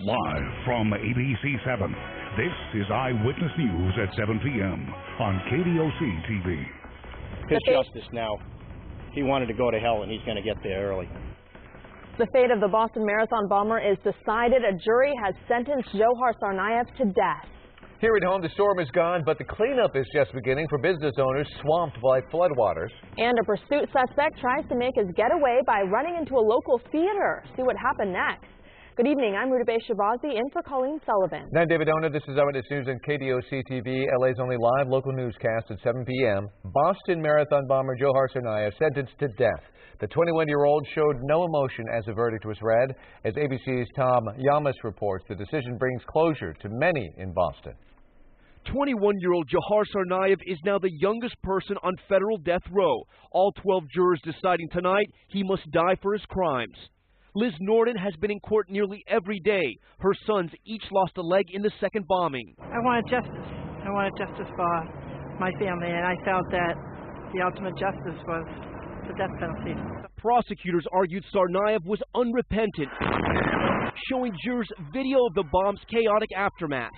Live from ABC7, this is Eyewitness News at 7 p.m. on KDOC TV. His justice now. He wanted to go to hell, and he's going to get there early. The fate of the Boston Marathon bomber is decided. A jury has sentenced Johar Tsarnaev to death. Here at home, the storm is gone, but the cleanup is just beginning for business owners swamped by floodwaters. And a pursuit suspect tries to make his getaway by running into a local theater. See what happened next. Good evening. I'm Rutabash Shabazi in for Colleen Sullivan. And I'm David Ona. This is Eyewitness News on KDOC TV, LA's only live local newscast at 7 p.m. Boston Marathon bomber Johar Tsarnaev sentenced to death. The 21-year-old showed no emotion as the verdict was read. As ABC's Tom Yamas reports, the decision brings closure to many in Boston. 21-year-old Johar Tsarnaev is now the youngest person on federal death row. All 12 jurors deciding tonight he must die for his crimes. Liz Norden has been in court nearly every day. Her sons each lost a leg in the second bombing. I wanted justice. I wanted justice for my family, and I felt that the ultimate justice was the death penalty. Prosecutors argued Tsarnaev was unrepentant, showing jurors video of the bomb's chaotic aftermath.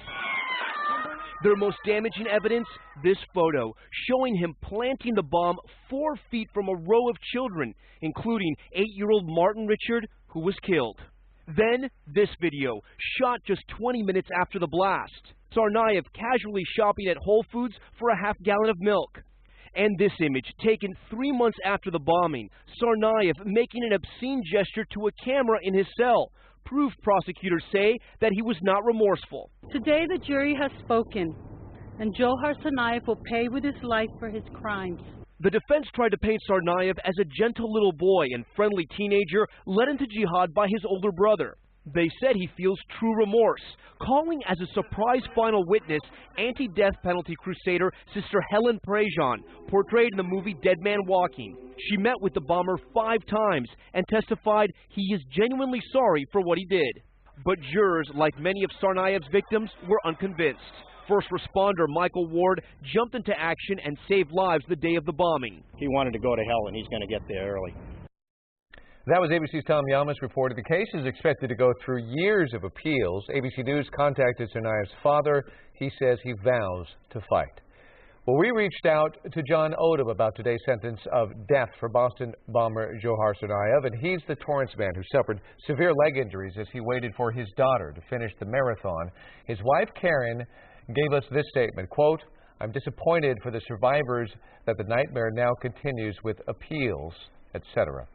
Their most damaging evidence, this photo, showing him planting the bomb 4 feet from a row of children, including 8-year-old Martin Richard, who was killed. Then, this video, shot just 20 minutes after the blast. Tsarnaev casually shopping at Whole Foods for a half-gallon of milk. And this image, taken 3 months after the bombing, Tsarnaev making an obscene gesture to a camera in his cell. Proof, prosecutors say, that he was not remorseful. Today the jury has spoken, and Johar Tsarnaev will pay with his life for his crimes. The defense tried to paint Tsarnaev as a gentle little boy and friendly teenager led into jihad by his older brother. They said he feels true remorse, calling as a surprise final witness anti-death penalty crusader Sister Helen Prejean, portrayed in the movie Dead Man Walking. She met with the bomber 5 times and testified he is genuinely sorry for what he did. But jurors, like many of Tsarnaev's victims, were unconvinced. First responder Michael Ward jumped into action and saved lives the day of the bombing. He wanted to go to hell, and he's going to get there early. That was ABC's Tom Yamas reported. The case is expected to go through years of appeals. ABC News contacted Tsarnaev's father. He says he vows to fight. Well, we reached out to John Odom about today's sentence of death for Boston bomber Johar Tsarnaev, and he's the Torrance man who suffered severe leg injuries as he waited for his daughter to finish the marathon. His wife, Karen, gave us this statement, quote, "I'm disappointed for the survivors that the nightmare now continues with appeals, etc."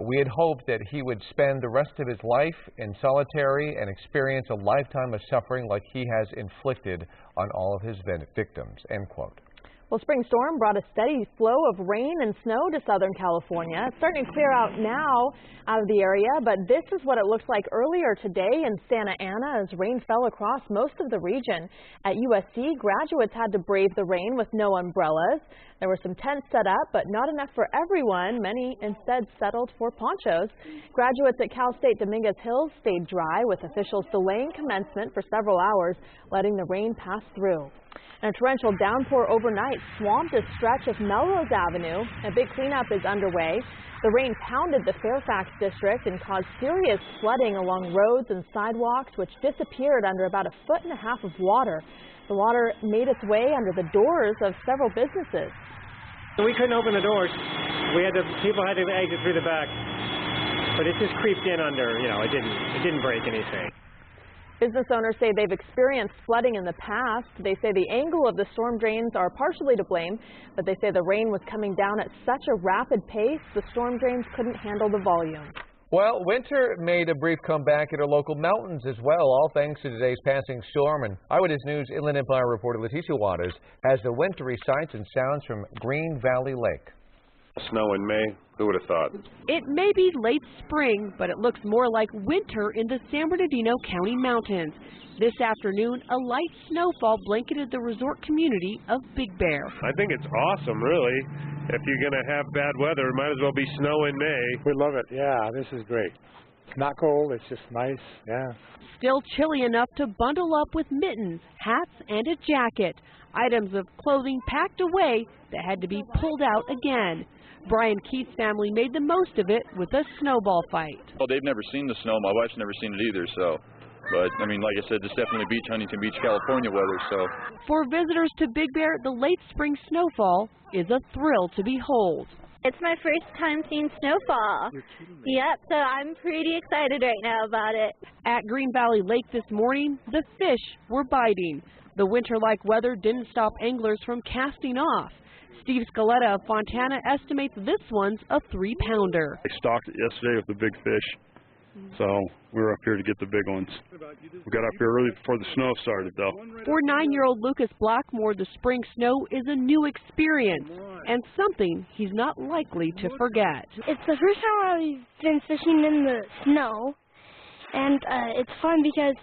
We had hoped that he would spend the rest of his life in solitary and experience a lifetime of suffering like he has inflicted on all of his victims, end quote. Well, spring storm brought a steady flow of rain and snow to Southern California. It's starting to clear out now out of the area, but this is what it looks like earlier today in Santa Ana as rain fell across most of the region. At USC, graduates had to brave the rain with no umbrellas. There were some tents set up, but not enough for everyone. Many instead settled for ponchos. Graduates at Cal State Dominguez Hills stayed dry, with officials delaying commencement for several hours, letting the rain pass through. And a torrential downpour overnight swamped a stretch of Melrose Avenue. A big cleanup is underway. The rain pounded the Fairfax district and caused serious flooding along roads and sidewalks, which disappeared under about 1.5 feet of water. The water made its way under the doors of several businesses. We couldn't open the doors. People had to exit through the back, but it just creeped in under. It didn't break anything. Business owners say they've experienced flooding in the past. They say the angle of the storm drains are partially to blame, but they say the rain was coming down at such a rapid pace, the storm drains couldn't handle the volume. Well, winter made a brief comeback at our local mountains as well, all thanks to today's passing storm. And Eyewitness News Inland Empire reporter Leticia Waters has the wintry sights and sounds from Green Valley Lake. Snow in May, who would have thought? It may be late spring, but it looks more like winter in the San Bernardino County mountains. This afternoon, a light snowfall blanketed the resort community of Big Bear. I think it's awesome, really. If you're going to have bad weather, it might as well be snow in May. We love it. Yeah, this is great. It's not cold. It's just nice. Yeah. Still chilly enough to bundle up with mittens, hats, and a jacket. Items of clothing packed away that had to be pulled out again. Brian Keith's family made the most of it with a snowball fight. Well, they've never seen the snow. My wife's never seen it either, so But, I mean, like I said, it's definitely Huntington Beach, California weather, so. For visitors to Big Bear, the late spring snowfall is a thrill to behold. It's my first time seeing snowfall. Yep, so I'm pretty excited right now about it. At Green Valley Lake this morning, the fish were biting. The winter-like weather didn't stop anglers from casting off. Steve Scaletta of Fontana estimates this one's a 3-pounder. I stocked it yesterday with the big fish, so we were up here to get the big ones. We got up here early before the snow started, though. For 9-year-old Lucas Blackmore, the spring snow is a new experience and something he's not likely to forget. It's the first time I've been fishing in the snow, and it's fun because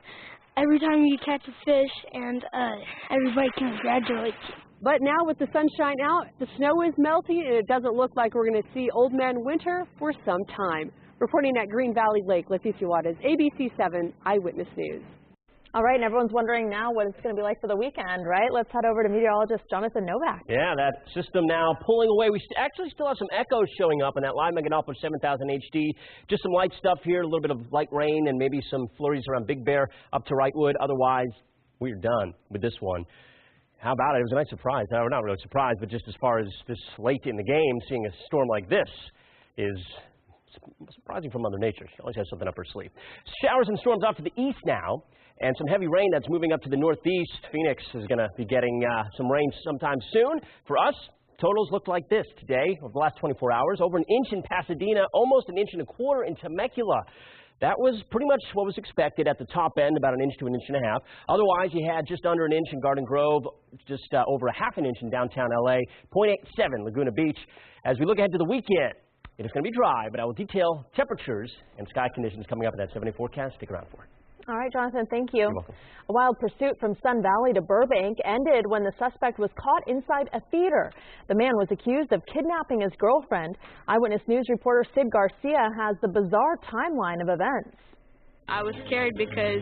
every time you catch a fish and everybody congratulates you. But now with the sunshine out, the snow is melting and it doesn't look like we're going to see Old Man Winter for some time. Reporting at Green Valley Lake, Leticia Juarez, ABC7 Eyewitness News. All right, and everyone's wondering now what it's going to be like for the weekend, right? Let's head over to meteorologist Jonathan Novak. Yeah, that system now pulling away. We actually still have some echoes showing up in that live Meganopolis 7000 HD. Just some light stuff here, a little bit of light rain and maybe some flurries around Big Bear up to Wrightwood. Otherwise, we're done with this one. How about it? It was a nice surprise. No, not really surprised, but just as far as this late in the game, seeing a storm like this is surprising from Mother Nature. She always has something up her sleeve. Showers and storms off to the east now, and some heavy rain that's moving up to the northeast. Phoenix is going to be getting some rain sometime soon. For us, totals look like this today over the last 24 hours. Over an inch in Pasadena, almost an inch and a quarter in Temecula. That was pretty much what was expected at the top end, about an inch to an inch and a half. Otherwise, you had just under an inch in Garden Grove, just over a half an inch in downtown L.A., 0.87 Laguna Beach. As we look ahead to the weekend, it is going to be dry, but I will detail temperatures and sky conditions coming up in that 7-day forecast. Stick around for it. All right, Jonathan, thank you. You're welcome. A wild pursuit from Sun Valley to Burbank ended when the suspect was caught inside a theater. The man was accused of kidnapping his girlfriend. Eyewitness News reporter Sid Garcia has the bizarre timeline of events. I was scared because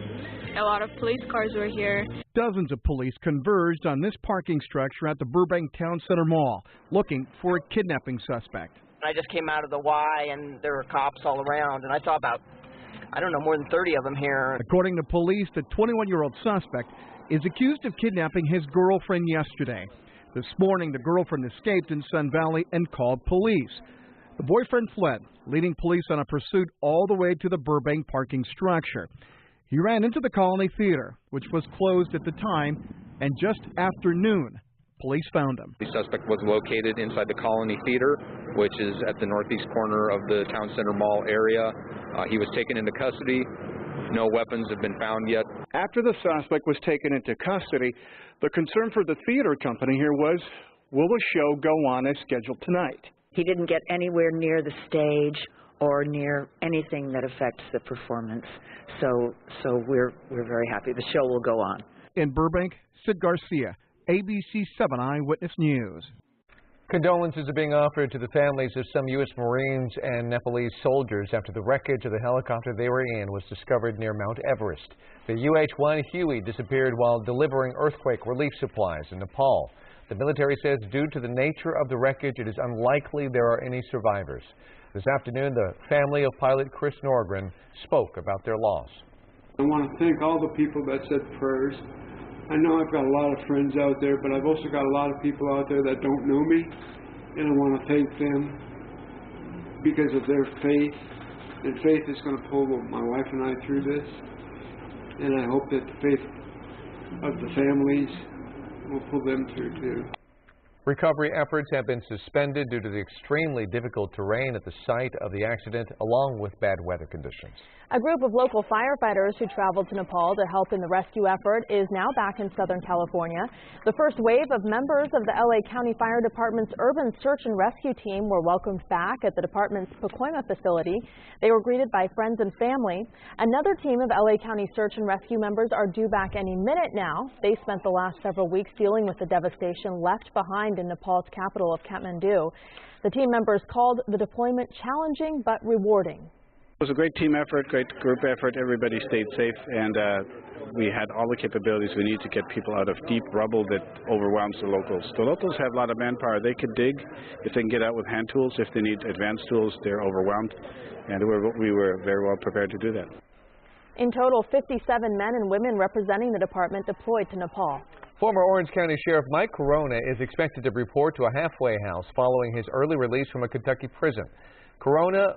a lot of police cars were here. Dozens of police converged on this parking structure at the Burbank Town Center Mall, looking for a kidnapping suspect. I just came out of the Y, and there were cops all around, and I saw about, I don't know, more than 30 of them here. According to police, the 21-year-old suspect is accused of kidnapping his girlfriend yesterday. This morning, the girlfriend escaped in Sun Valley and called police. The boyfriend fled, leading police on a pursuit all the way to the Burbank parking structure. He ran into the Colony Theater, which was closed at the time, and just after noon, police found him. The suspect was located inside the Colony Theater, which is at the northeast corner of the Town Center Mall area. He was taken into custody. No weapons have been found yet. After the suspect was taken into custody, the concern for the theater company here was, will the show go on as scheduled tonight? He didn't get anywhere near the stage or near anything that affects the performance. So we're very happy. The show will go on. In Burbank, Sid Garcia, ABC7 Eyewitness News. Condolences are being offered to the families of some U.S. Marines and Nepalese soldiers after the wreckage of the helicopter they were in was discovered near Mount Everest. The UH-1 Huey disappeared while delivering earthquake relief supplies in Nepal. The military says due to the nature of the wreckage, it is unlikely there are any survivors. This afternoon, the family of pilot Chris Norgren spoke about their loss. I want to thank all the people that said prayers. I know I've got a lot of friends out there, but I've also got a lot of people out there that don't know me, and I want to thank them because of their faith. And faith is going to pull my wife and I through this, and I hope that the faith of the families will pull them through too. Recovery efforts have been suspended due to the extremely difficult terrain at the site of the accident, along with bad weather conditions. A group of local firefighters who traveled to Nepal to help in the rescue effort is now back in Southern California. The first wave of members of the LA County Fire Department's Urban Search and Rescue Team were welcomed back at the department's Pacoima facility. They were greeted by friends and family. Another team of LA County Search and Rescue members are due back any minute now. They spent the last several weeks dealing with the devastation left behind in Nepal's capital of Kathmandu. The team members called the deployment challenging but rewarding. It was a great team effort, great group effort. Everybody stayed safe, and we had all the capabilities we need to get people out of deep rubble that overwhelms the locals. The locals have a lot of manpower. They could dig if they can get out with hand tools. If they need advanced tools, they're overwhelmed, and we were very well prepared to do that. In total, 57 men and women representing the department deployed to Nepal. Former Orange County Sheriff Mike Corona is expected to report to a halfway house following his early release from a Kentucky prison. Corona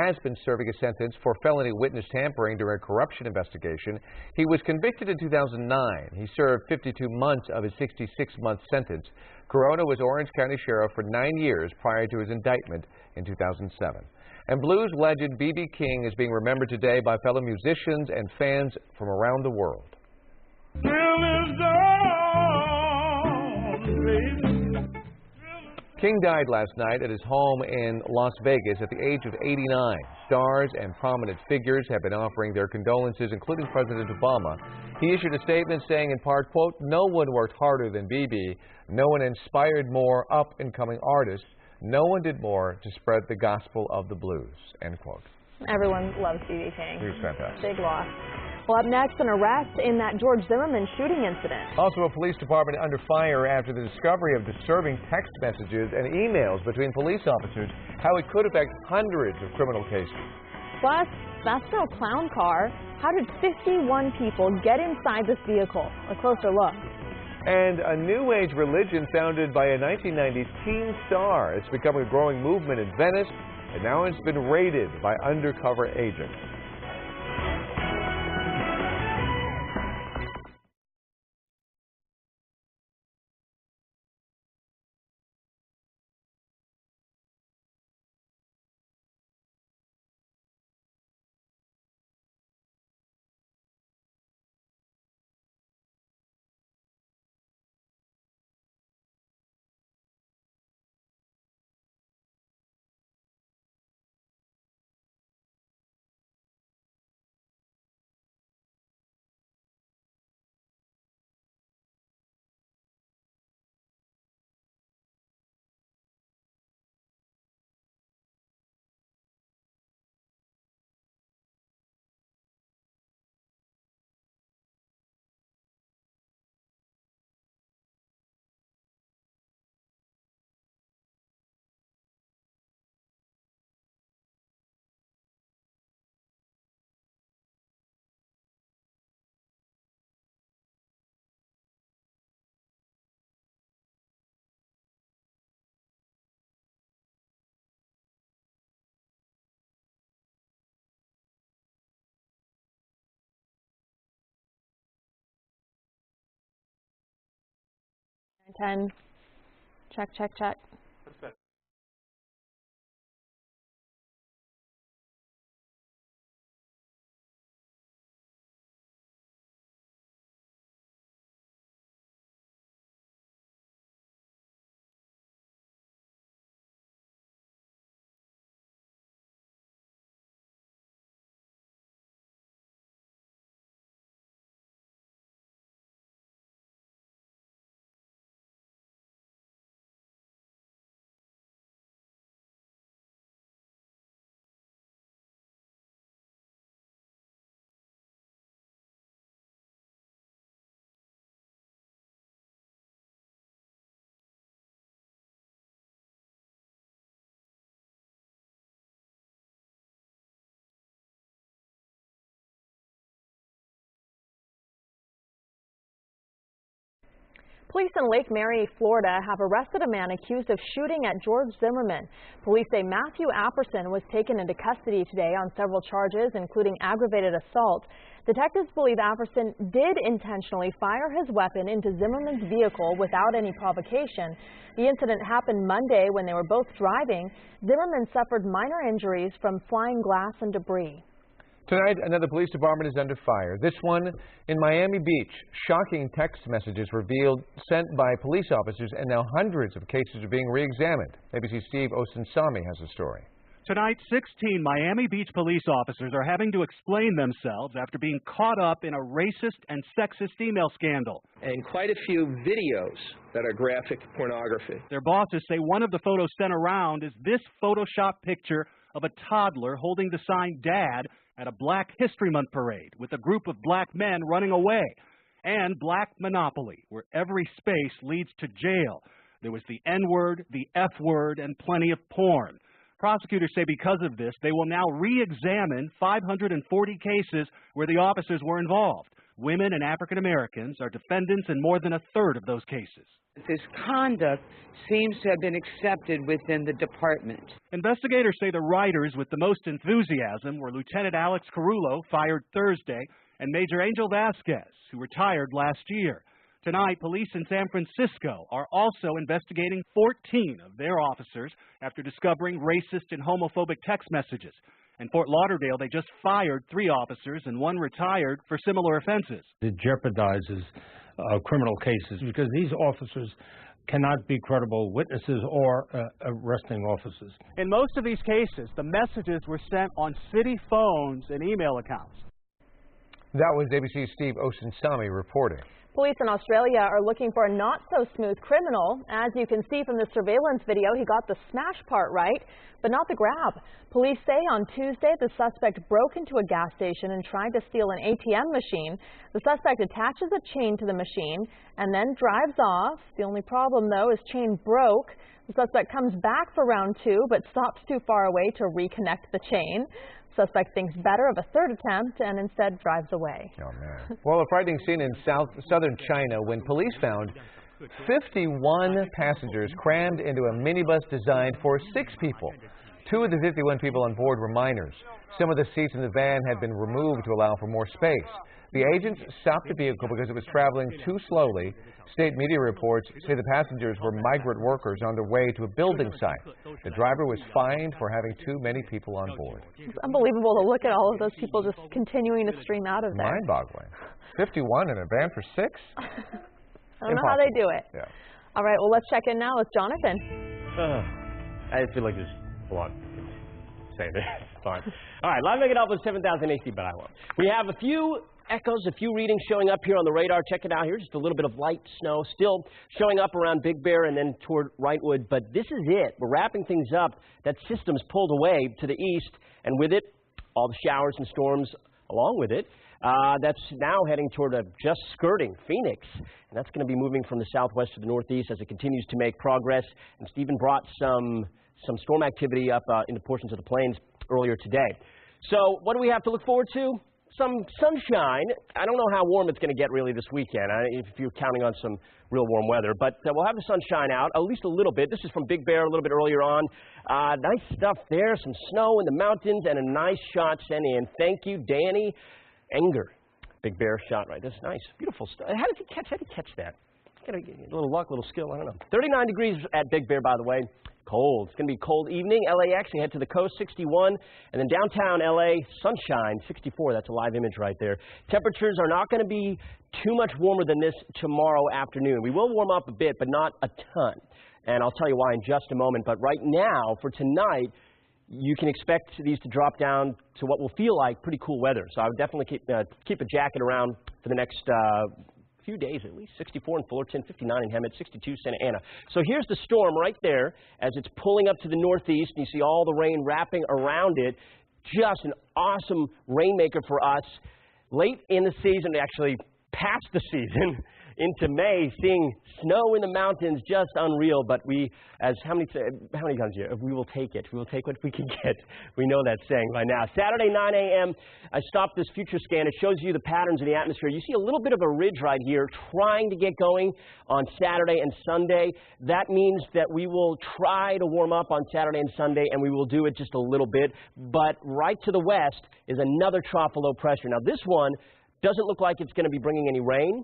has been serving a sentence for felony witness tampering during a corruption investigation. He was convicted in 2009. He served 52 months of his 66-month sentence. Corona was Orange County Sheriff for 9 years prior to his indictment in 2007. And blues legend B.B. King is being remembered today by fellow musicians and fans from around the world. King died last night at his home in Las Vegas at the age of 89. Stars and prominent figures have been offering their condolences, including President Obama. He issued a statement saying in part, quote, "No one worked harder than B.B. No one inspired more up-and-coming artists. No one did more to spread the gospel of the blues," end quote. Everyone loves B.B. King. He was fantastic. Big loss. Well, up next, an arrest in that George Zimmerman shooting incident. Also, a police department under fire after the discovery of disturbing text messages and emails between police officers, how it could affect hundreds of criminal cases. Plus, that's no clown car. How did 51 people get inside this vehicle? A closer look. And a new age religion founded by a 1990s teen star. It's becoming a growing movement in Venice, and now it's been raided by undercover agents. Check, check, check. Police in Lake Mary, Florida have arrested a man accused of shooting at George Zimmerman. Police say Matthew Apperson was taken into custody today on several charges, including aggravated assault. Detectives believe Apperson did intentionally fire his weapon into Zimmerman's vehicle without any provocation. The incident happened Monday when they were both driving. Zimmerman suffered minor injuries from flying glass and debris. Tonight, another police department is under fire. This one in Miami Beach. Shocking text messages revealed sent by police officers, and now hundreds of cases are being re-examined. ABC's Steve Osunsami has a story. Tonight, 16 Miami Beach police officers are having to explain themselves after being caught up in a racist and sexist email scandal. And quite a few videos that are graphic pornography. Their bosses say one of the photos sent around is this Photoshop picture of a toddler holding the sign Dad at a Black History Month parade with a group of black men running away, and Black Monopoly, where every space leads to jail. There was the N-word, the F-word, and plenty of porn. Prosecutors say because of this, they will now re-examine 540 cases where the officers were involved. Women and African Americans are defendants in more than a third of those cases. This conduct seems to have been accepted within the department. Investigators say the riders with the most enthusiasm were Lieutenant Alex Carullo, fired Thursday, and Major Angel Vasquez, who retired last year. Tonight, police in San Francisco are also investigating 14 of their officers after discovering racist and homophobic text messages. In Fort Lauderdale, they just fired 3 officers and 1 retired for similar offenses. It jeopardizes criminal cases because these officers cannot be credible witnesses or arresting officers. In most of these cases, the messages were sent on city phones and email accounts. That was ABC's Steve Osunsami reporting. Police in Australia are looking for a not-so-smooth criminal. As you can see from the surveillance video, he got the smash part right, but not the grab. Police say on Tuesday the suspect broke into a gas station and tried to steal an ATM machine. The suspect attaches a chain to the machine and then drives off. The only problem, though, is chain broke. The suspect comes back for round 2, but stops too far away to reconnect the chain. Suspect thinks better of a third attempt and instead drives away. Oh, man. Well, a frightening scene in southern China when police found 51 passengers crammed into a minibus designed for 6 people. 2 of the 51 people on board were minors. Some of the seats in the van had been removed to allow for more space. The agents stopped the vehicle because it was traveling too slowly. State media reports say the passengers were migrant workers on their way to a building site. The driver was fined for having too many people on board. It's unbelievable to look at all of those people just continuing to stream out of there. Mind-boggling. 51 in a van for 6? I don't know how they do it. Yeah. All right, well, let's check in now with Jonathan. I feel like there's a lot to say there. It's fine. All right, live making up with 7,000 HD, but I won't. We have a few echoes, a few readings showing up here on the radar. Check it out here. Just a little bit of light snow still showing up around Big Bear and then toward Wrightwood. But this is it. We're wrapping things up. That system's pulled away to the east, and with it, all the showers and storms along with it. That's now heading toward just skirting Phoenix, and that's going to be moving from the southwest to the northeast as it continues to make progress. And Stephen brought some storm activity up into portions of the plains earlier today. So what do we have to look forward to? Some sunshine. I don't know how warm it's going to get really this weekend, if you're counting on some real warm weather. But we'll have the sunshine out, at least a little bit. This is from Big Bear a little bit earlier on. Nice stuff there. Some snow in the mountains and a nice shot sent in. Thank you, Danny Enger. Big Bear shot right. That's nice. Beautiful stuff. How did he catch that? Got a little luck, a little skill. I don't know. 39 degrees at Big Bear, by the way. Cold. It's going to be a cold evening. LAX, you head to the coast, 61. And then downtown LA, sunshine, 64. That's a live image right there. Temperatures are not going to be too much warmer than this tomorrow afternoon. We will warm up a bit, but not a ton. And I'll tell you why in just a moment. But right now, for tonight, you can expect these to drop down to what will feel like pretty cool weather. So I would definitely keep a jacket around for the next few days at least. 64 in Fullerton, 59 in Hemet, 62 Santa Ana. So here's the storm right there as it's pulling up to the northeast. And you see all the rain wrapping around it. Just an awesome rainmaker for us. Late in the season, actually past the season, into May, seeing snow in the mountains, just unreal. But we, as how many times here? We will take it. We will take what we can get. We know that saying by now. Saturday, 9 a.m., I stopped this future scan. It shows you the patterns in the atmosphere. You see a little bit of a ridge right here trying to get going on Saturday and Sunday. That means that we will try to warm up on Saturday and Sunday, and we will do it just a little bit. But right to the west is another trough of low pressure. Now, this one doesn't look like it's going to be bringing any rain,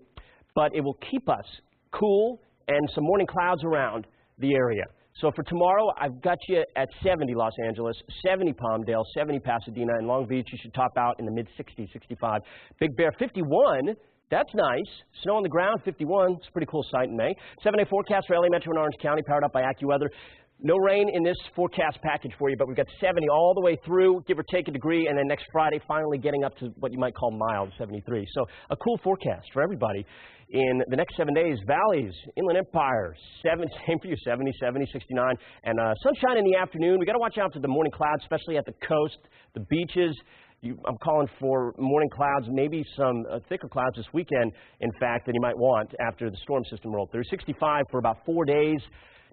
but it will keep us cool and some morning clouds around the area. So for tomorrow, I've got you at 70 Los Angeles, 70 Palmdale, 70 Pasadena, and Long Beach. You should top out in the mid-60s, 65. Big Bear, 51. That's nice. Snow on the ground, 51. It's a pretty cool sight in May. 7-day forecast for LA Metro and Orange County, powered up by AccuWeather. No rain in this forecast package for you, but we've got 70 all the way through, give or take a degree, and then next Friday finally getting up to what you might call mild, 73. So a cool forecast for everybody. In the next 7 days, valleys, Inland Empire, same for you, 70, 70, 69, and sunshine in the afternoon. We got to watch out for the morning clouds, especially at the coast, the beaches. I'm calling for morning clouds, maybe some thicker clouds this weekend, in fact, that you might want after the storm system rolled through. 65 for about 4 days.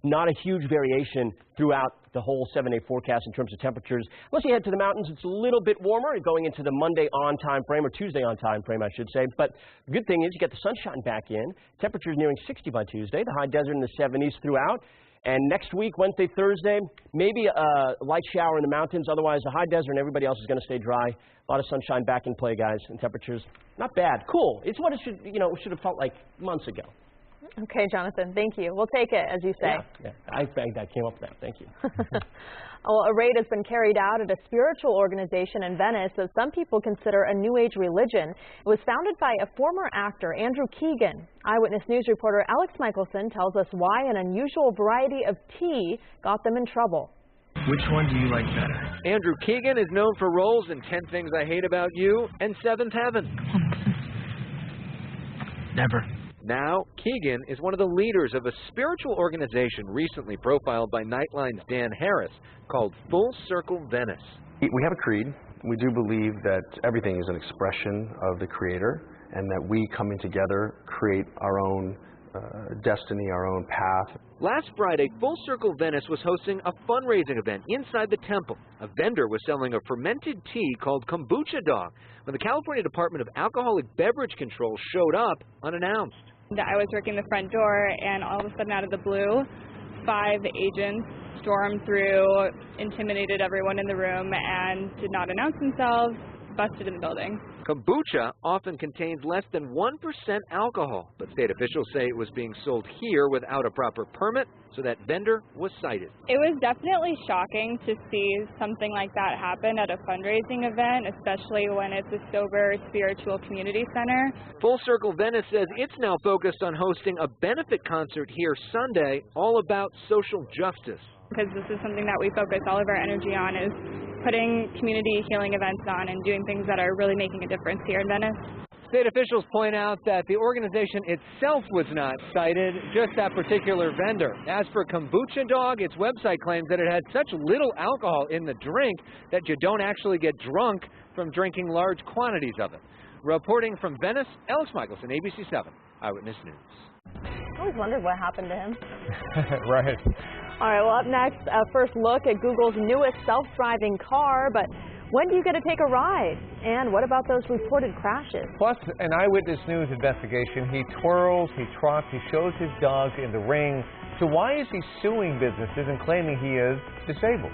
not a huge variation throughout the whole 7-day forecast in terms of temperatures. Unless you head to the mountains, it's a little bit warmer going into the Monday on time frame, or Tuesday on time frame, I should say. But the good thing is you get the sunshine back in. Temperatures nearing 60 by Tuesday. The high desert in the 70s throughout. And next week, Wednesday, Thursday, maybe a light shower in the mountains. Otherwise, the high desert and everybody else is going to stay dry. A lot of sunshine back in play, guys, and temperatures not bad. Cool. It's what it should, should have felt like months ago. Okay, Jonathan, thank you. We'll take it, as you say. Yeah. I came up with that. Thank you. Well, a raid has been carried out at a spiritual organization in Venice that some people consider a New Age religion. It was founded by a former actor, Andrew Keegan. Eyewitness News reporter Alex Michelson tells us why an unusual variety of tea got them in trouble. Which one do you like better? Andrew Keegan is known for roles in 10 Things I Hate About You and Seventh Heaven. Never. Now, Keegan is one of the leaders of a spiritual organization recently profiled by Nightline's Dan Harris called Full Circle Venice. We have a creed. We do believe that everything is an expression of the Creator, and that we coming together create our own destiny, our own path. Last Friday, Full Circle Venice was hosting a fundraising event inside the temple. A vendor was selling a fermented tea called Kombucha Dog when the California Department of Alcoholic Beverage Control showed up unannounced. I was working the front door, and all of a sudden, out of the blue, 5 agents stormed through, intimidated everyone in the room, and did not announce themselves, busted in the building. Kombucha often contains less than 1% alcohol, but state officials say it was being sold here without a proper permit, so that vendor was cited. It was definitely shocking to see something like that happen at a fundraising event, especially when it's a sober spiritual community center. Full Circle Venice says it's now focused on hosting a benefit concert here Sunday, all about social justice. Because this is something that we focus all of our energy on, is putting community healing events on and doing things that are really making a difference here in Venice. State officials point out that the organization itself was not cited, just that particular vendor. As for Kombucha Dog, its website claims that it had such little alcohol in the drink that you don't actually get drunk from drinking large quantities of it. Reporting from Venice, Alex Michelson, ABC7 Eyewitness News. I always wondered what happened to him. Right. All right, well, up next, a first look at Google's newest self-driving car. But when do you get to take a ride? And what about those reported crashes? Plus, an Eyewitness News investigation. He twirls, he trots, he shows his dog in the ring. So why is he suing businesses and claiming he is disabled?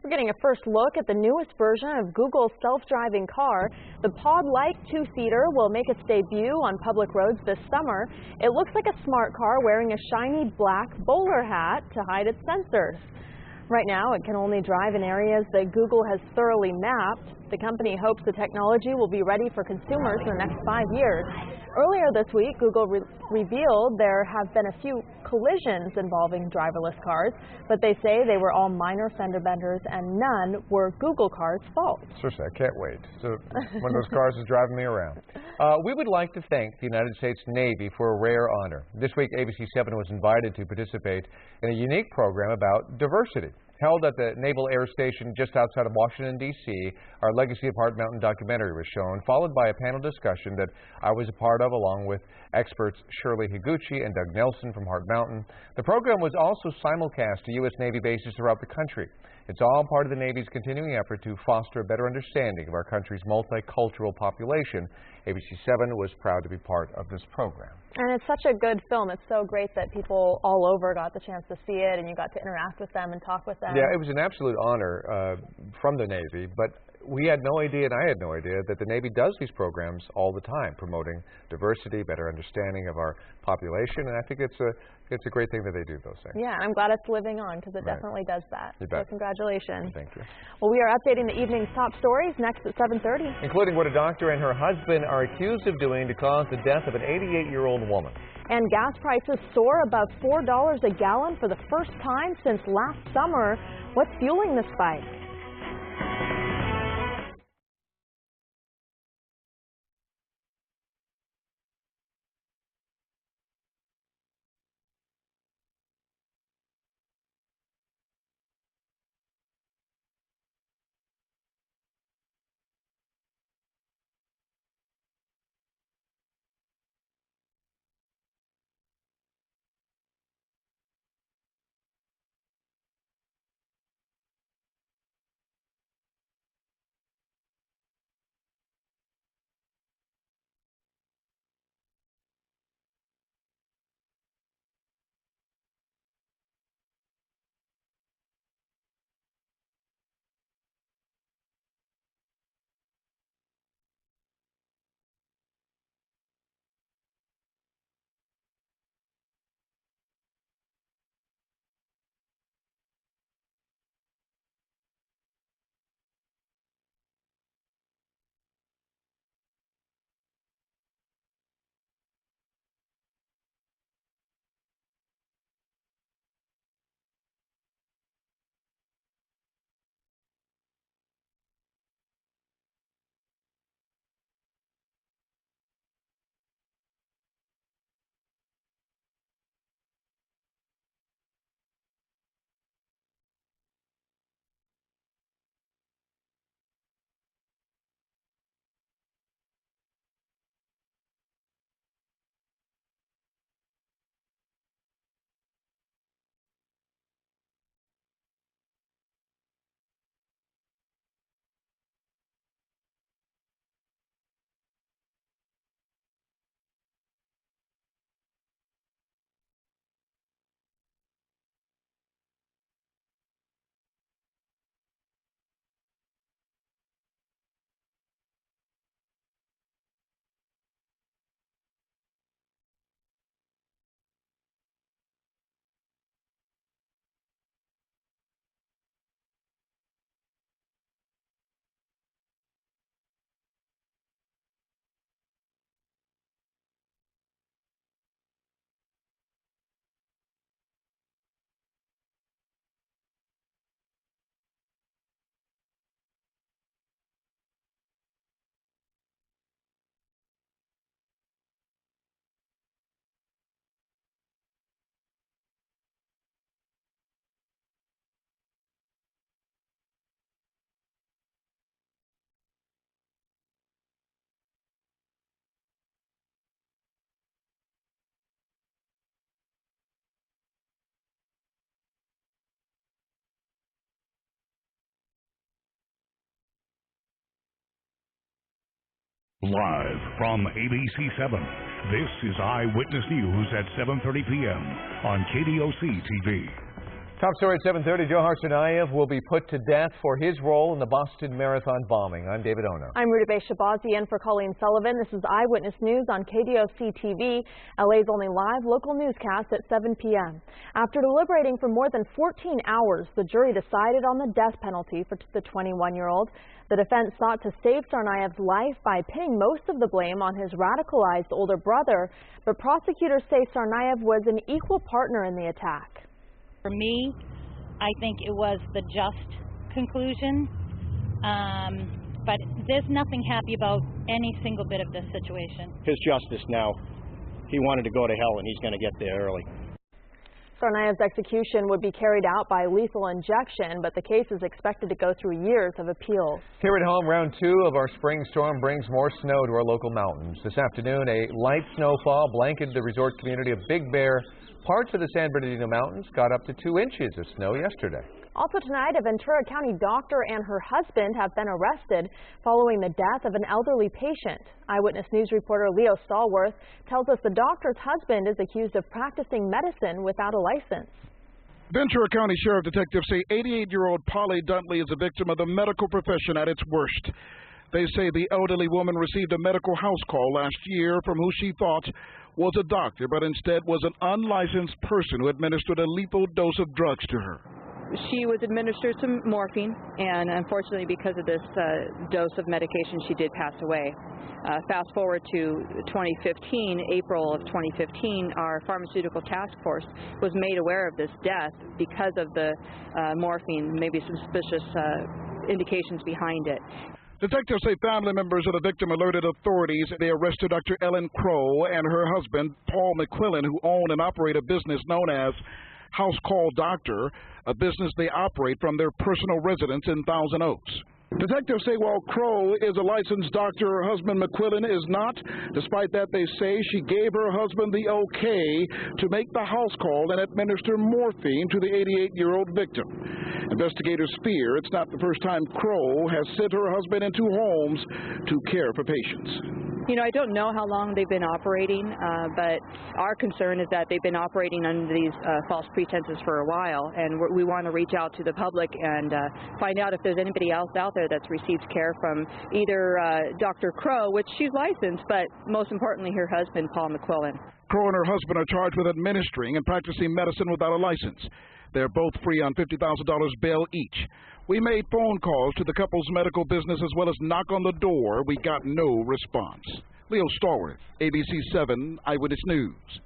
We're getting a first look at the newest version of Google's self-driving car. The pod-like two-seater will make its debut on public roads this summer. It looks like a smart car wearing a shiny black bowler hat to hide its sensors. Right now, it can only drive in areas that Google has thoroughly mapped. The company hopes the technology will be ready for consumers in the next 5 years. Earlier this week, Google revealed there have been a few collisions involving driverless cars, but they say they were all minor fender benders and none were Google cars' fault. Seriously, I can't wait. So one of those cars is driving me around. We would like to thank the United States Navy for a rare honor. This week, ABC7 was invited to participate in a unique program about diversity. Held at the Naval Air Station just outside of Washington, D.C., our Legacy of Heart Mountain documentary was shown, followed by a panel discussion that I was a part of along with experts Shirley Higuchi and Doug Nelson from Heart Mountain. The program was also simulcast to U.S. Navy bases throughout the country. It's all part of the Navy's continuing effort to foster a better understanding of our country's multicultural population. ABC7 was proud to be part of this program. And it's such a good film. It's so great that people all over got the chance to see it and you got to interact with them and talk with them. Yeah, it was an absolute honor from the Navy, but we had no idea, and I had no idea, that the Navy does these programs all the time, promoting diversity, better understanding of our population, and I think it's a great thing that they do those things. Yeah, I'm glad it's living on because it definitely does that. You bet. So congratulations. Thank you. Well, we are updating the evening's top stories next at 7:30. Including what a doctor and her husband are accused of doing to cause the death of an 88-year-old woman. And gas prices soar above $4 a gallon for the first time since last summer. What's fueling the spike? Live from ABC7, this is Eyewitness News at 7:30 p.m. on KDOC TV. Top story at 7:30. Joe Hartsanayev will be put to death for his role in the Boston Marathon bombing. I'm David Ono. I'm Ruta Shabazi in for Colleen Sullivan. This is Eyewitness News on KDOC TV, LA's only live local newscast at 7 p.m. After deliberating for more than 14 hours, the jury decided on the death penalty for the 21-year-old. The defense sought to save Tsarnaev's life by pinning most of the blame on his radicalized older brother, but prosecutors say Tsarnaev was an equal partner in the attack. For me, I think it was the just conclusion, but there's nothing happy about any single bit of this situation. His justice now. He wanted to go to hell, and he's going to get there early. Tsarnaev's execution would be carried out by lethal injection, but the case is expected to go through years of appeals. Here at home, round 2 of our spring storm brings more snow to our local mountains. This afternoon, a light snowfall blanketed the resort community of Big Bear. Parts of the San Bernardino Mountains got up to 2 inches of snow yesterday. Also tonight, a Ventura County doctor and her husband have been arrested following the death of an elderly patient. Eyewitness News reporter Leo Stallworth tells us the doctor's husband is accused of practicing medicine without a license. Ventura County Sheriff detectives say 88-year-old Polly Duntley is a victim of the medical profession at its worst. They say the elderly woman received a medical house call last year from who she thought was a doctor, but instead was an unlicensed person who administered a lethal dose of drugs to her. She was administered some morphine, and unfortunately because of this dose of medication, she did pass away. Fast forward to 2015, April of 2015, our pharmaceutical task force was made aware of this death because of the morphine, maybe some suspicious indications behind it. Detectives say family members of the victim alerted authorities. They arrested Dr. Ellen Crow and her husband, Paul McQuillan, who own and operate a business known as House Call Doctor, a business they operate from their personal residence in Thousand Oaks. Detectives say while Crow is a licensed doctor, her husband McQuillan is not. Despite that, they say she gave her husband the okay to make the house call and administer morphine to the 88-year-old victim. Investigators fear it's not the first time Crow has sent her husband into homes to care for patients. You know, I don't know how long they've been operating, but our concern is that they've been operating under these false pretenses for a while, and we want to reach out to the public and find out if there's anybody else out there that's received care from either Dr. Crow, which she's licensed, but most importantly her husband, Paul McQuillan. Crow and her husband are charged with administering and practicing medicine without a license. They're both free on $50,000 bail each. We made phone calls to the couple's medical business as well as knock on the door. We got no response. Leo Stallworth, ABC7 Eyewitness News.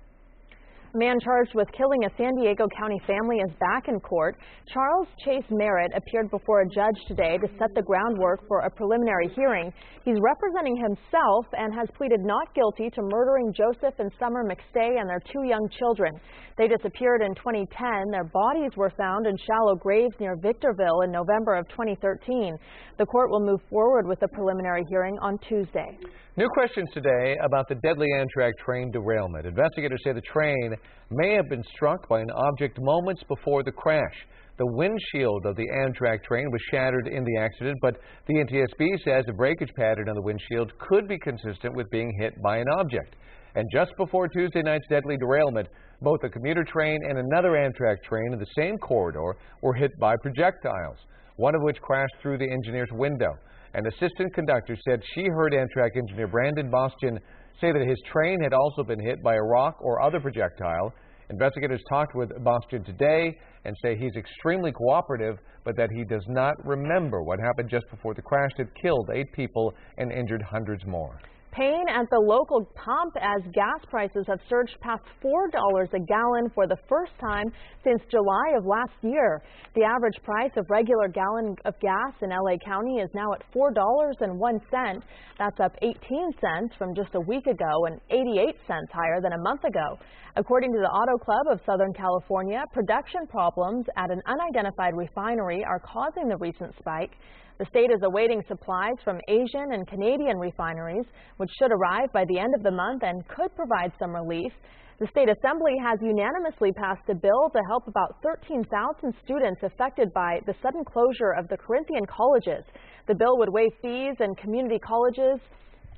A man charged with killing a San Diego County family is back in court. Charles Chase Merritt appeared before a judge today to set the groundwork for a preliminary hearing. He's representing himself and has pleaded not guilty to murdering Joseph and Summer McStay and their 2 young children. They disappeared in 2010. Their bodies were found in shallow graves near Victorville in November of 2013. The court will move forward with the preliminary hearing on Tuesday. New questions today about the deadly Amtrak train derailment. Investigators say the train may have been struck by an object moments before the crash. The windshield of the Amtrak train was shattered in the accident, but the NTSB says the breakage pattern on the windshield could be consistent with being hit by an object. And just before Tuesday night's deadly derailment, both a commuter train and another Amtrak train in the same corridor were hit by projectiles, one of which crashed through the engineer's window. An assistant conductor said she heard Amtrak engineer Brandon Bastian say that his train had also been hit by a rock or other projectile. Investigators talked with Bastian today and say he's extremely cooperative, but that he does not remember what happened just before the crash that killed 8 people and injured hundreds more. Pain at the local pump as gas prices have surged past $4 a gallon for the first time since July of last year. The average price of regular gallon of gas in LA County is now at $4.01. That's up 18 cents from just a week ago and 88 cents higher than a month ago. According to the Auto Club of Southern California, production problems at an unidentified refinery are causing the recent spike. The state is awaiting supplies from Asian and Canadian refineries, which should arrive by the end of the month and could provide some relief. The State Assembly has unanimously passed a bill to help about 13,000 students affected by the sudden closure of the Corinthian colleges. The bill would waive fees and community colleges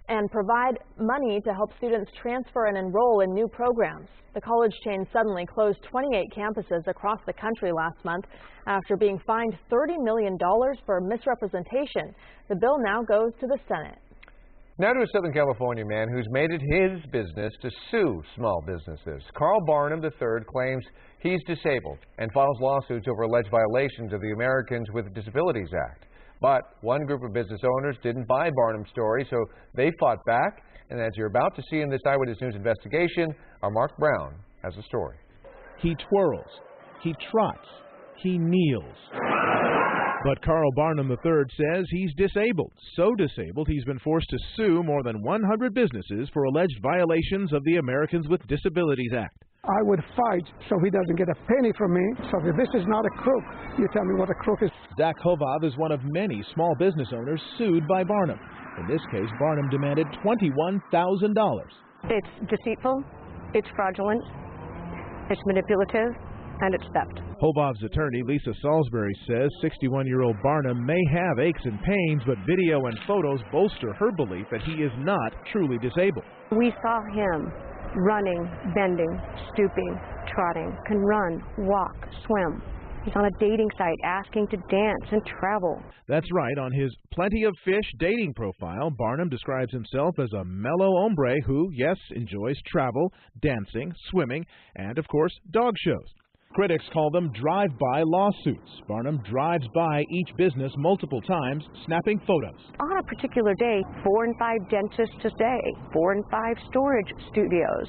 and provide money to help students transfer and enroll in new programs. The college chain suddenly closed 28 campuses across the country last month after being fined $30 million for misrepresentation. The bill now goes to the Senate. Now to a Southern California man who's made it his business to sue small businesses. Carl Barnum III claims he's disabled and files lawsuits over alleged violations of the Americans with Disabilities Act. But one group of business owners didn't buy Barnum's story, so they fought back. And as you're about to see in this Eyewitness News investigation, our Mark Brown has a story. He twirls, he trots, he kneels. But Carl Barnum III says he's disabled. So disabled, he's been forced to sue more than 100 businesses for alleged violations of the Americans with Disabilities Act. I would fight so he doesn't get a penny from me. So if this is not a crook, you tell me what a crook is. Zach Hovov is one of many small business owners sued by Barnum. In this case, Barnum demanded $21,000. It's deceitful, it's fraudulent, it's manipulative, and it's theft. Hovov's attorney, Lisa Salisbury, says 61-year-old Barnum may have aches and pains, but video and photos bolster her belief that he is not truly disabled. We saw him running, bending, stooping, trotting, can run, walk, swim. He's on a dating site asking to dance and travel. That's right. On his Plenty of Fish dating profile, Barnum describes himself as a mellow hombre who, yes, enjoys travel, dancing, swimming, and, of course, dog shows. Critics call them drive-by lawsuits. Barnum drives by each business multiple times, snapping photos. On a particular day, 4 and 5 dentists a day, 4 and 5 storage studios.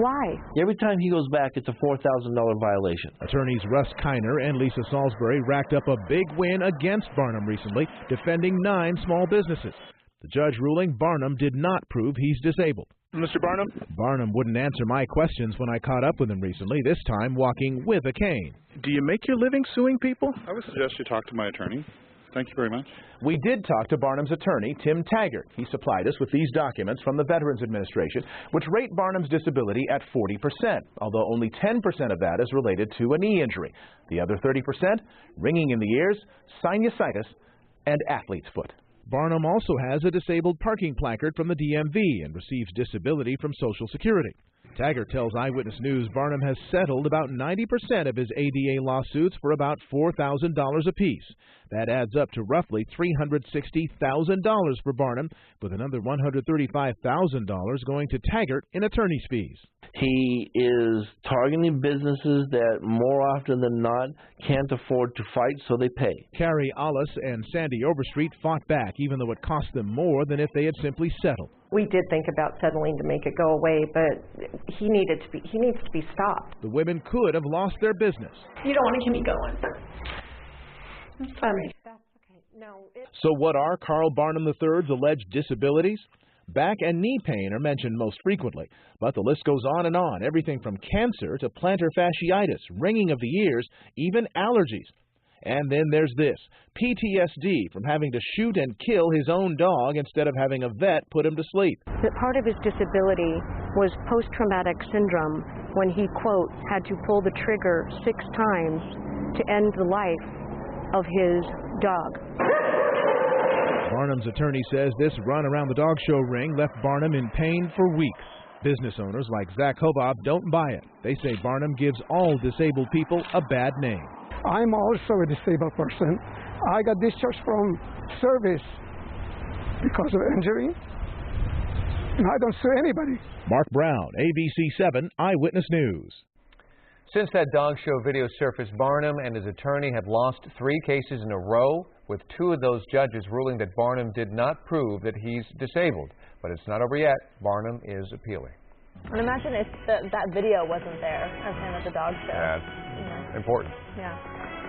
Why? Every time he goes back, it's a $4,000 violation. Attorneys Russ Kiner and Lisa Salisbury racked up a big win against Barnum recently, defending 9 small businesses. The judge ruling Barnum did not prove he's disabled. Mr. Barnum? Barnum wouldn't answer my questions when I caught up with him recently, this time walking with a cane. Do you make your living suing people? I would suggest you talk to my attorney. Thank you very much. We did talk to Barnum's attorney, Tim Taggart. He supplied us with these documents from the Veterans Administration, which rate Barnum's disability at 40%, although only 10% of that is related to a knee injury. The other 30%, ringing in the ears, sinusitis, and athlete's foot. Barnum also has a disabled parking placard from the DMV and receives disability from Social Security. Taggart tells Eyewitness News Barnum has settled about 90% of his ADA lawsuits for about $4,000 apiece. That adds up to roughly $360,000 for Barnum, with another $135,000 going to Taggart in attorney's fees. He is targeting businesses that more often than not can't afford to fight, so they pay. Carrie Allis and Sandy Overstreet fought back, even though it cost them more than if they had simply settled. We did think about settling to make it go away, but he needs to be stopped. The women could have lost their business. You don't want to keep me going. Sorry. That's okay. No. So what are Carl Barnum III's alleged disabilities? Back and knee pain are mentioned most frequently, but the list goes on and on, everything from cancer to plantar fasciitis, ringing of the ears, even allergies. And then there's this, PTSD from having to shoot and kill his own dog instead of having a vet put him to sleep. Part of his disability was post-traumatic syndrome when he, quote, had to pull the trigger 6 times to end the life of his dog. Barnum's attorney says this run around the dog show ring left Barnum in pain for weeks. Business owners like Zach Hovov don't buy it. They say Barnum gives all disabled people a bad name. I'm also a disabled person. I got discharged from service because of injury, and I don't sue anybody. Mark Brown, ABC7 Eyewitness News. Since that dog show video surfaced, Barnum and his attorney have lost 3 cases in a row, with 2 of those judges ruling that Barnum did not prove that he's disabled. But it's not over yet. Barnum is appealing. And imagine if that video wasn't there of him at the dog show. That's important. Yeah.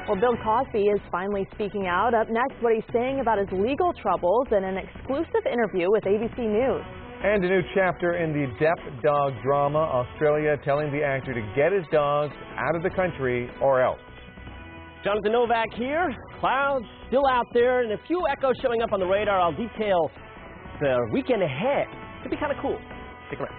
Well, Bill Cosby is finally speaking out. Up next, what he's saying about his legal troubles in an exclusive interview with ABC News. And a new chapter in the deaf dog drama, Australia telling the actor to get his dogs out of the country or else. Jonathan Novak here. Clouds still out there and a few echoes showing up on the radar. I'll detail the weekend ahead. Could be kind of cool. Stick around.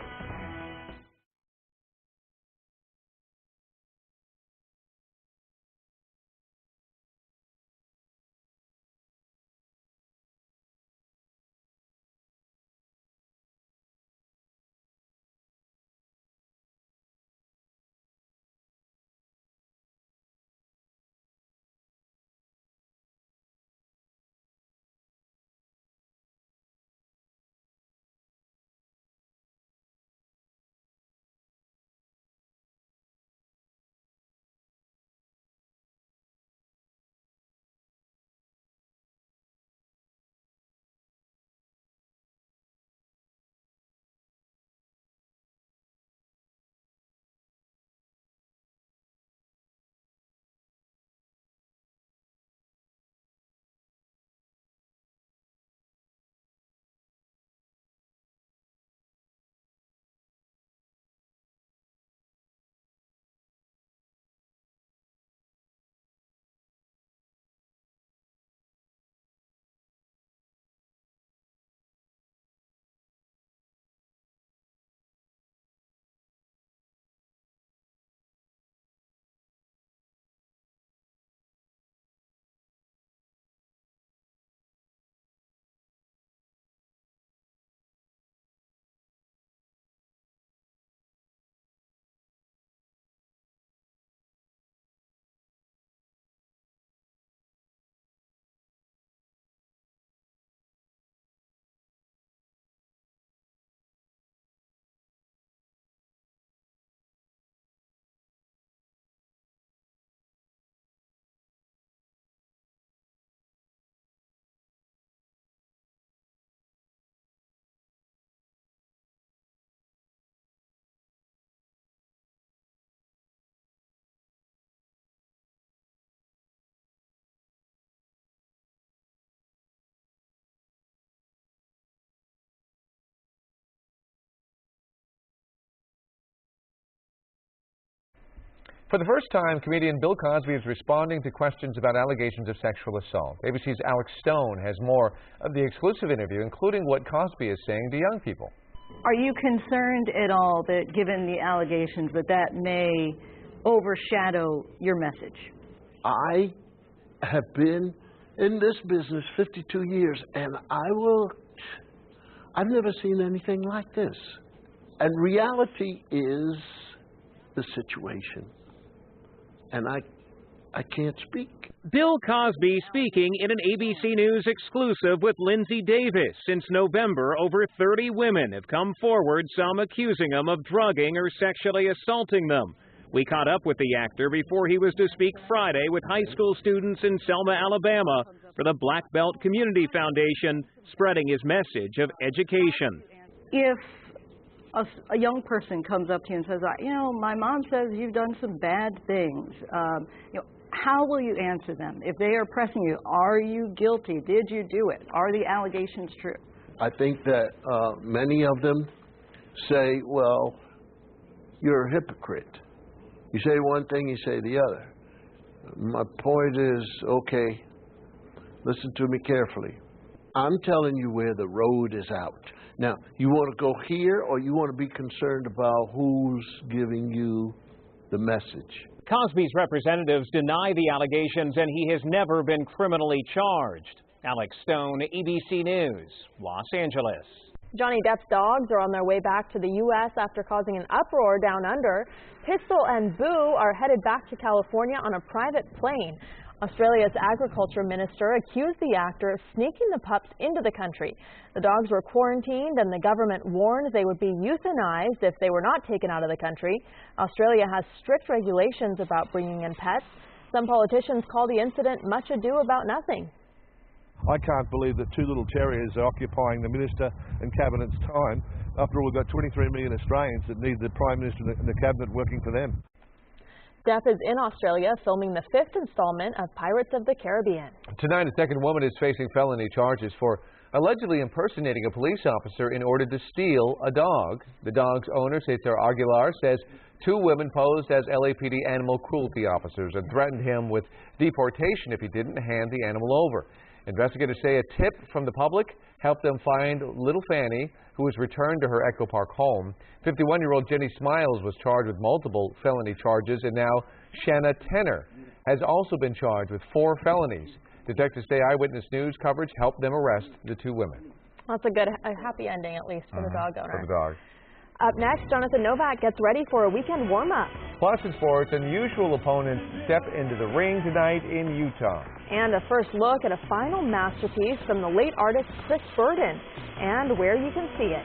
For the first time, comedian Bill Cosby is responding to questions about allegations of sexual assault. ABC's Alex Stone has more of the exclusive interview, including what Cosby is saying to young people. Are you concerned at all that, given the allegations, that may overshadow your message? I have been in this business 52 years, and I've never seen anything like this. And reality is the situation. And I can't speak. Bill Cosby speaking in an ABC News exclusive with Lindsay Davis. Since November, over 30 women have come forward, some accusing him of drugging or sexually assaulting them. We caught up with the actor before he was to speak Friday with high school students in Selma, Alabama for the Black Belt Community Foundation, spreading his message of education. If a young person comes up to you and says, my mom says you've done some bad things, how will you answer them? If they are pressing you, are you guilty? Did you do it? Are the allegations true? I think that many of them say, well, you're a hypocrite. You say one thing, you say the other. My point is, okay, listen to me carefully. I'm telling you where the road is out. Now, you want to go here, or you want to be concerned about who's giving you the message? Cosby's representatives deny the allegations, and he has never been criminally charged. Alex Stone, ABC News, Los Angeles. Johnny Depp's dogs are on their way back to the U.S. after causing an uproar down under. Pistol and Boo are headed back to California on a private plane. Australia's agriculture minister accused the actor of sneaking the pups into the country. The dogs were quarantined, and the government warned they would be euthanized if they were not taken out of the country. Australia has strict regulations about bringing in pets. Some politicians call the incident much ado about nothing. I can't believe that two little terriers are occupying the minister and cabinet's time. After all, we've got 23 million Australians that need the Prime Minister and the cabinet working for them. Depp is in Australia filming the 5th installment of Pirates of the Caribbean. Tonight, a second woman is facing felony charges for allegedly impersonating a police officer in order to steal a dog. The dog's owner, Cesar Aguilar, says two women posed as LAPD animal cruelty officers and threatened him with deportation if he didn't hand the animal over. Investigators say a tip from the public helped them find little Fanny, who was returned to her Echo Park home. 51-year-old Jenny Smiles was charged with multiple felony charges, and now Shanna Tenner has also been charged with 4 felonies. Detectives say Eyewitness News coverage helped them arrest the two women. That's a happy ending, at least, for the dog owner. For the dog. Up next, Jonathan Novak gets ready for a weekend warm-up. Plus in sports, unusual opponents step into the ring tonight in Utah. And a first look at a final masterpiece from the late artist Chris Burden, and where you can see it.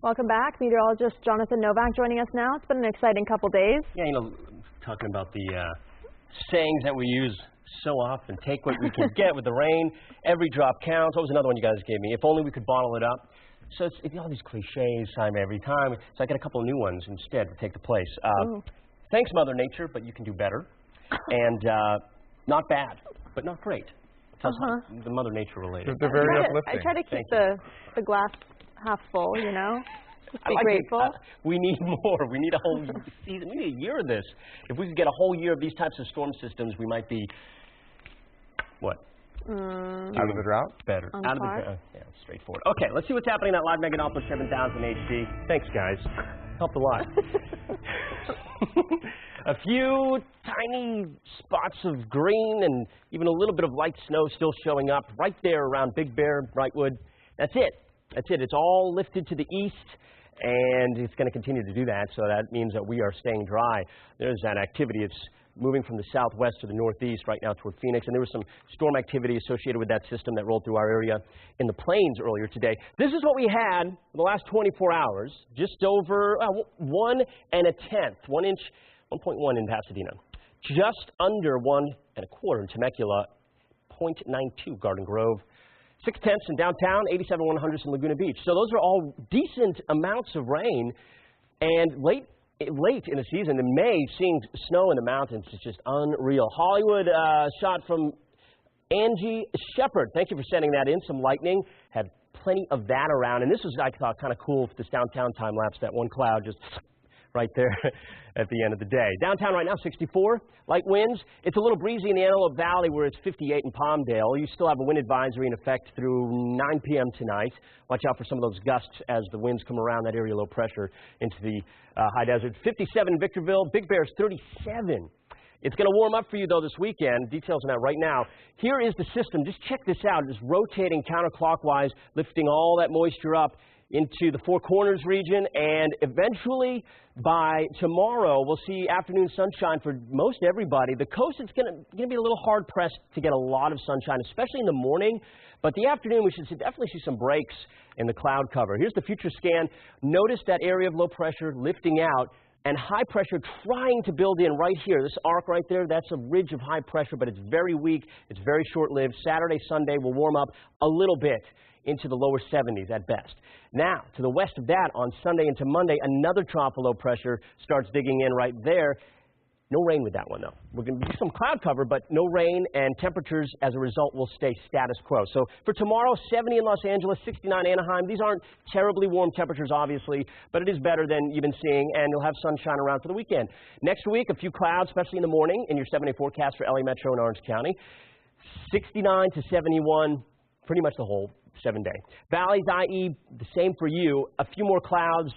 Welcome back. Meteorologist Jonathan Novak joining us now. It's been an exciting couple days. Yeah, talking about the sayings that we use so often. Take what we can get with the rain. Every drop counts. What was another one you guys gave me? If only we could bottle it up. So it's all these cliches, time every time. So I got a couple of new ones instead to take the place. Thanks, Mother Nature, but you can do better. And not bad, but not great. The Mother Nature related. They're very uplifting. I try to keep the glass half full, you know. Just be grateful. We need more. We need a whole season. We need a year of this. If we could get a whole year of these types of storm systems, we might be, what? Out of the drought? Better. Out of the drought. Yeah, straightforward. Okay, let's see what's happening at Live Meganopolis 7000 HD. Thanks, guys. Helped a lot. A few tiny spots of green and even a little bit of light snow still showing up right there around Big Bear, Brightwood. That's it. That's it. It's all lifted to the east, and it's going to continue to do that, so that means that we are staying dry. There's that activity. It's moving from the southwest to the northeast right now toward Phoenix, and there was some storm activity associated with that system that rolled through our area in the plains earlier today. This is what we had in the last 24 hours, just over 1 1/10, 1 inch, 1.1 in Pasadena, just under 1 1/4 in Temecula, 0.92 Garden Grove, 0.6 in downtown, 87 in Laguna Beach. So those are all decent amounts of rain, and late in the season, in May, seeing snow in the mountains is just unreal. Hollywood shot from Angie Shepard. Thank you for sending that in. Some lightning. Had plenty of that around, and this was, I thought, kind of cool for this downtown time lapse. That one cloud just right there at the end of the day. Downtown right now, 64, light winds. It's a little breezy in the Antelope Valley where it's 58 in Palmdale. You still have a wind advisory in effect through 9 p.m. tonight. Watch out for some of those gusts as the winds come around that area, low pressure into the high desert. 57 in Victorville, Big Bear's 37. It's going to warm up for you, though, this weekend. Details on that right now. Here is the system. Just check this out. It's rotating counterclockwise, lifting all that moisture up into the Four Corners region, and eventually by tomorrow we'll see afternoon sunshine for most everybody. The coast is going to be a little hard pressed to get a lot of sunshine, especially in the morning, but the afternoon we should definitely see some breaks in the cloud cover. Here's the future scan. Notice that area of low pressure lifting out and high pressure trying to build in right here. This arc right there, that's a ridge of high pressure, but it's very weak. It's very short-lived. Saturday, Sunday will warm up a little bit into the lower 70s at best. Now, to the west of that, on Sunday into Monday, another trough of low pressure starts digging in right there. No rain with that one, though. We're going to do some cloud cover, but no rain, and temperatures, as a result, will stay status quo. So for tomorrow, 70 in Los Angeles, 69 Anaheim. These aren't terribly warm temperatures, obviously, but it is better than you've been seeing, and you'll have sunshine around for the weekend. Next week, a few clouds, especially in the morning, in your 7-day forecast for LA Metro and Orange County. 69 to 71, pretty much the whole 7-day. Valleys, i.e., the same for you. A few more clouds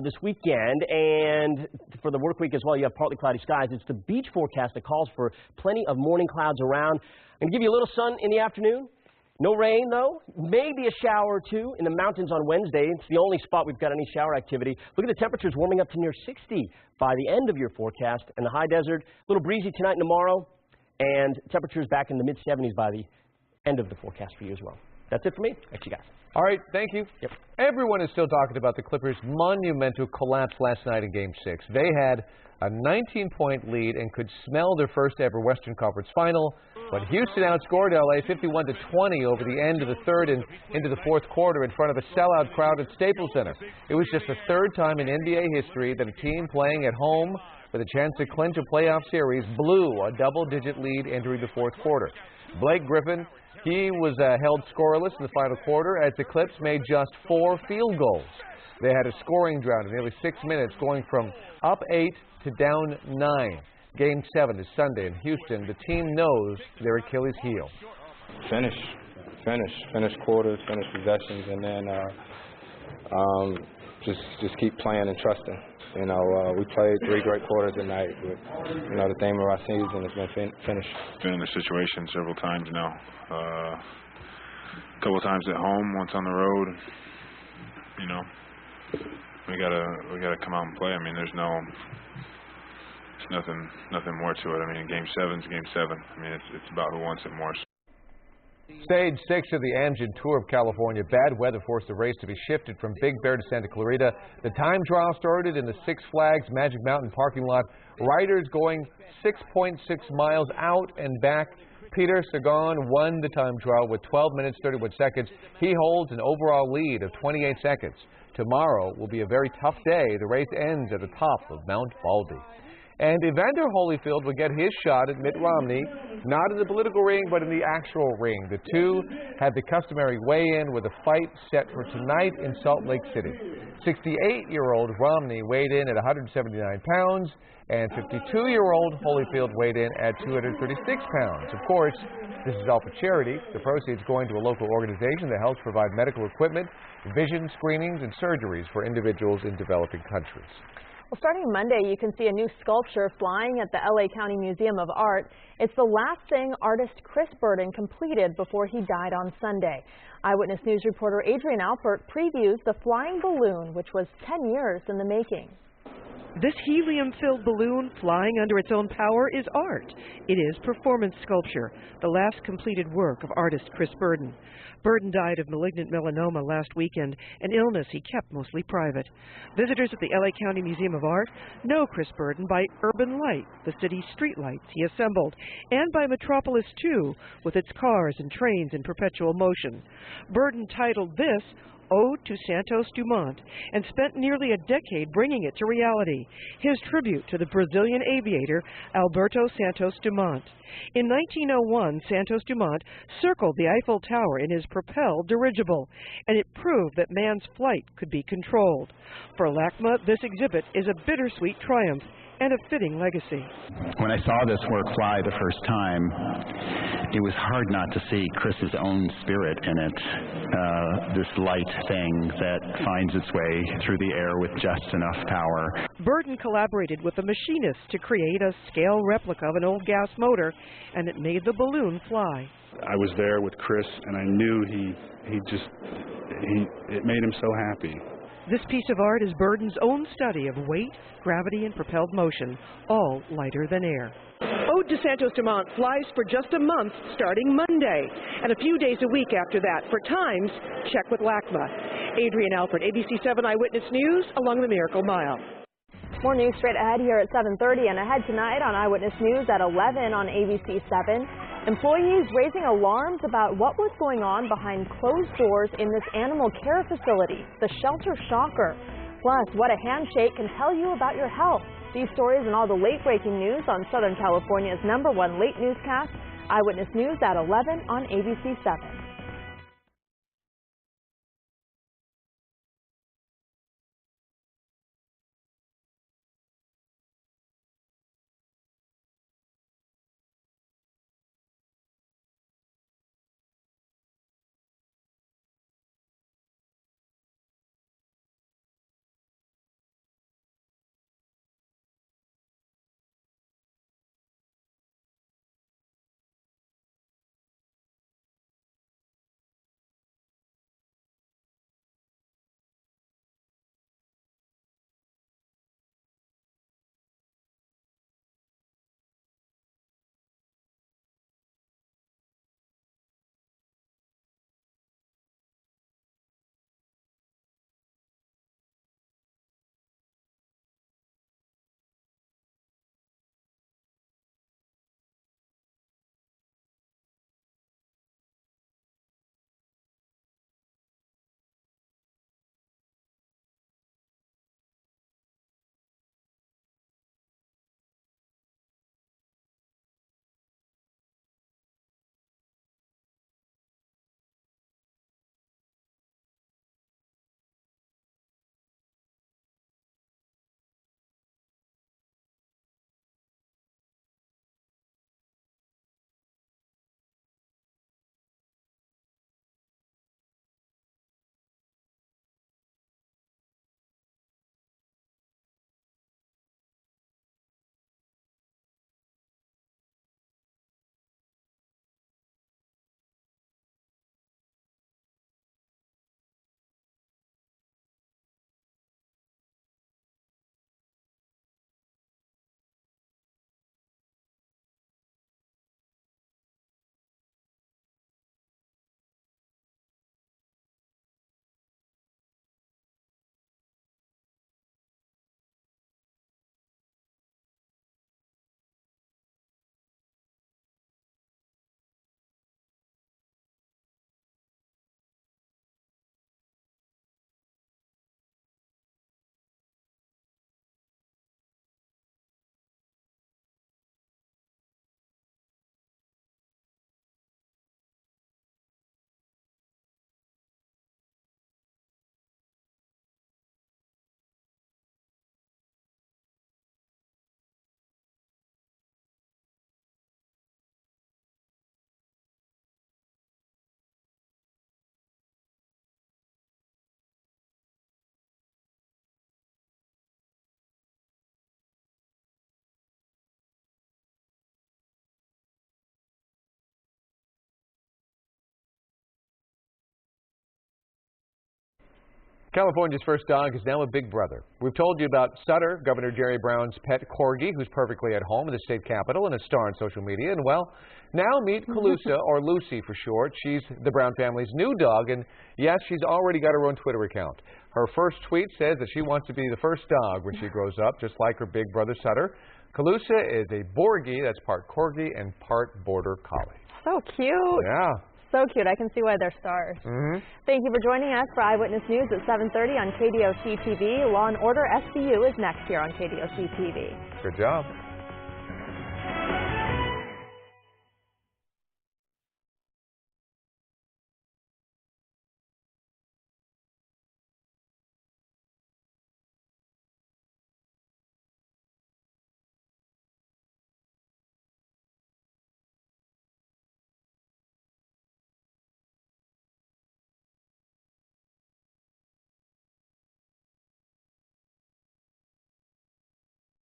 this weekend, and for the work week as well, you have partly cloudy skies. It's the beach forecast that calls for plenty of morning clouds around. I'm going to give you a little sun in the afternoon. No rain, though. Maybe a shower or two in the mountains on Wednesday. It's the only spot we've got any shower activity. Look at the temperatures warming up to near 60 by the end of your forecast. In the high desert, a little breezy tonight and tomorrow, and temperatures back in the mid-70s by the end of the forecast for you as well. That's it for me. Thanks, you guys. All right, thank you. Yep. Everyone is still talking about the Clippers' monumental collapse last night in Game 6. They had a 19-point lead and could smell their first-ever Western Conference final, but Houston outscored L.A. 51-20 over the end of the third and into the fourth quarter in front of a sellout crowd at Staples Center. It was just the third time in NBA history that a team playing at home with a chance to clinch a playoff series blew a double-digit lead entering the fourth quarter. Blake Griffin, he was held scoreless in the final quarter as the Clips made just 4 field goals. They had a scoring drought of nearly 6 minutes, going from up 8 to down 9. Game 7 is Sunday in Houston. The team knows their Achilles heel. Finish quarters, finish possessions, and then just keep playing and trusting. You know, we played 3 great quarters tonight. But, you know, the theme of our season has been finish. Been in this situation several times now. A couple of times at home, once on the road. You know, we gotta come out and play. I mean, there's nothing more to it. I mean, Game 7's Game 7. I mean, it's about who wants it more. Stage 6 of the Amgen Tour of California. Bad weather forced the race to be shifted from Big Bear to Santa Clarita. The time trial started in the Six Flags Magic Mountain parking lot. Riders going 6.6 miles out and back. Peter Sagan won the time trial with 12 minutes 31 seconds. He holds an overall lead of 28 seconds. Tomorrow will be a very tough day. The race ends at the top of Mount Baldy. And Evander Holyfield will get his shot at Mitt Romney, not in the political ring, but in the actual ring. The two had the customary weigh-in with a fight set for tonight in Salt Lake City. 68-year-old Romney weighed in at 179 pounds, and 52-year-old Holyfield weighed in at 236 pounds. Of course, this is all for charity. The proceeds going to a local organization that helps provide medical equipment, vision screenings, and surgeries for individuals in developing countries. Well, starting Monday, you can see a new sculpture flying at the LA County Museum of Art. It's the last thing artist Chris Burden completed before he died on Sunday. Eyewitness News reporter Adrian Alpert previews the flying balloon, which was 10 years in the making. This helium-filled balloon flying under its own power is art. It is performance sculpture, the last completed work of artist Chris Burden. Burden died of malignant melanoma last weekend, an illness he kept mostly private. Visitors at the LA County Museum of Art know Chris Burden by Urban Light, the city's streetlights he assembled, and by Metropolis 2, with its cars and trains in perpetual motion. Burden titled this Ode to Santos Dumont, and spent nearly a decade bringing it to reality, his tribute to the Brazilian aviator Alberto Santos Dumont. In 1901, Santos Dumont circled the Eiffel Tower in his propelled dirigible, and it proved that man's flight could be controlled. For LACMA, this exhibit is a bittersweet triumph and a fitting legacy. When I saw this work fly the first time, it was hard not to see Chris's own spirit in it, this light thing that finds its way through the air with just enough power. Burden collaborated with a machinist to create a scale replica of an old gas motor, and it made the balloon fly. I was there with Chris, and I knew it made him so happy. This piece of art is Burden's own study of weight, gravity, and propelled motion, all lighter than air. Ode to Santos Dumont flies for just a month starting Monday, and a few days a week after that. For times, check with LACMA. Adrian Alpert, ABC7 Eyewitness News, along the Miracle Mile. More news straight ahead here at 7:30 and ahead tonight on Eyewitness News at 11 on ABC7. Employees raising alarms about what was going on behind closed doors in this animal care facility, the Shelter Shocker. Plus, what a handshake can tell you about your health. These stories and all the late-breaking news on Southern California's #1 late newscast, Eyewitness News at 11 on ABC7. California's first dog is now a big brother. We've told you about Sutter, Governor Jerry Brown's pet corgi, who's perfectly at home in the state capitol and a star on social media. And, well, now meet Calusa, or Lucy for short. She's the Brown family's new dog, and, yes, she's already got her own Twitter account. Her first tweet says that she wants to be the first dog when she grows up, just like her big brother Sutter. Calusa is a Borgie, that's part corgi and part border collie. So cute. Yeah. So cute. I can see why they're stars. Thank you for joining us for Eyewitness News at 7:30 on KDOC TV. Law and Order SVU is next here on KDOC TV. Good job.